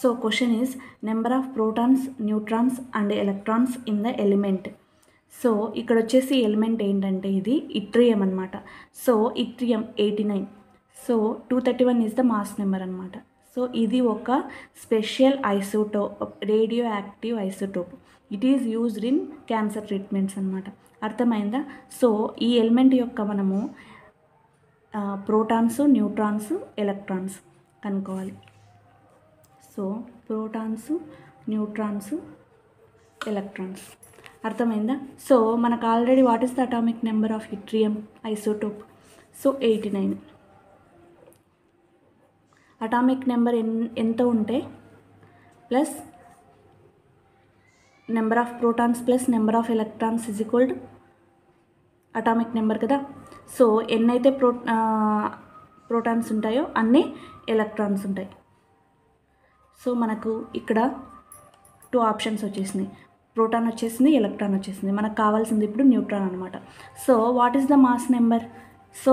So question is number of protons, neutrons and electrons in the element. So ఇక్కడ వచ్చేసి element ఏంటంటే ఇది yttrium అనమాట. So yttrium 89. So 231 is the mass number అనమాట. So ఇది ఒక special isotope, radio active isotope. It is used in cancer treatments అనమాట. అర్థమైందా? సో ఈ ఎలిమెంట్ యొక్క మనము ప్రోటాన్స్, న్యూట్రాన్స్, ఎలక్ట్రాన్స్ కనుక్కోవాలి. So protons, neutrons, electrons. అర్థమైందా? సో మనకు already what is the atomic number of yttrium isotope? So 89. Atomic number ఎంత ఉంటే plus number of protons plus number of electrons is equal to atomic number కదా. So ఎన్నైతే protons ఉంటాయో అన్నీ electrons ఉంటాయి. So మనకు ఇక్కడ 2 ఆప్షన్స్ వచ్చేసినాయి. ప్రోటాన్ వచ్చేసింది, ఎలక్ట్రాన్ వచ్చేసింది. మనకు కావాల్సింది ఇప్పుడు న్యూట్రాన్ అనమాట. So what is the mass number? So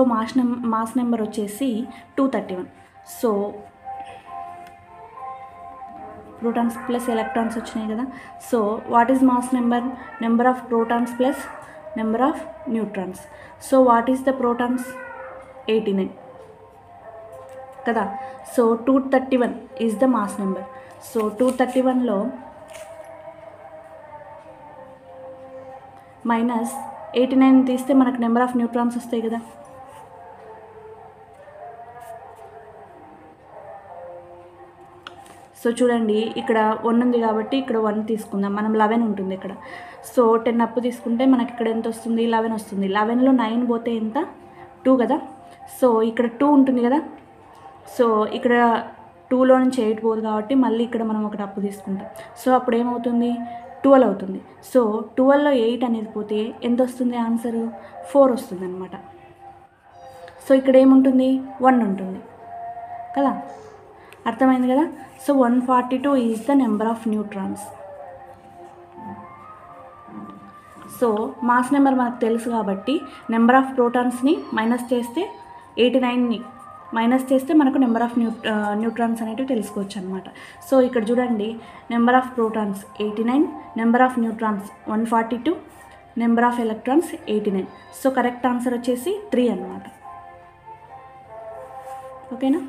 mass number వచ్చేసి 231. సో ప్రోటాన్స్ ప్లస్ ఎలక్ట్రాన్స్ వచ్చినాయి కదా. So what is mass number? Number of protons plus number of neutrons. So what is the protons? 89 కదా. So 231 is the mass number. So 231లో minus 89 తీస్తే మనకు number of neutrons వస్తాయి కదా. So చూడండి, ఇక్కడ 1 ఉంది కాబట్టి ఇక్కడ 1 తీసుకుందాం. మనం 11 ఉంటుంది ఇక్కడ. సో 10 అప్పు తీసుకుంటే మనకి ఇక్కడ ఎంత వస్తుంది? 11 వస్తుంది. 11లో 9 పోతే ఎంత? 2 కదా. సో ఇక్కడ 2 ఉంటుంది కదా. సో ఇక్కడ 2లో నుంచి 8 పోదు కాబట్టి మళ్ళీ ఇక్కడ మనం ఒకటి అప్పు తీసుకుంటాం. సో అప్పుడు ఏమవుతుంది? 12 అవుతుంది. సో 12లో 8 అనేది పోతే ఎంత వస్తుంది? ఆన్సరు 4 వస్తుంది అనమాట. సో ఇక్కడ ఏముంటుంది? 1 ఉంటుంది కదా. అర్థమైంది కదా. So 142 is the number of neutrons. So mass number మనకు తెలుసు కాబట్టి నెంబర్ ఆఫ్ ప్రోటాన్స్ని మైనస్ చేస్తే 89ని మైనస్ చేస్తే మనకు నెంబర్ ఆఫ్ న్యూట్రాన్స్ అనేవి తెలుసుకోవచ్చు అనమాట. సో ఇక్కడ చూడండి, number of protons 89, number of neutrons 142, number of electrons 89. So correct answer వచ్చేసి 3 అనమాట. ఓకేనా?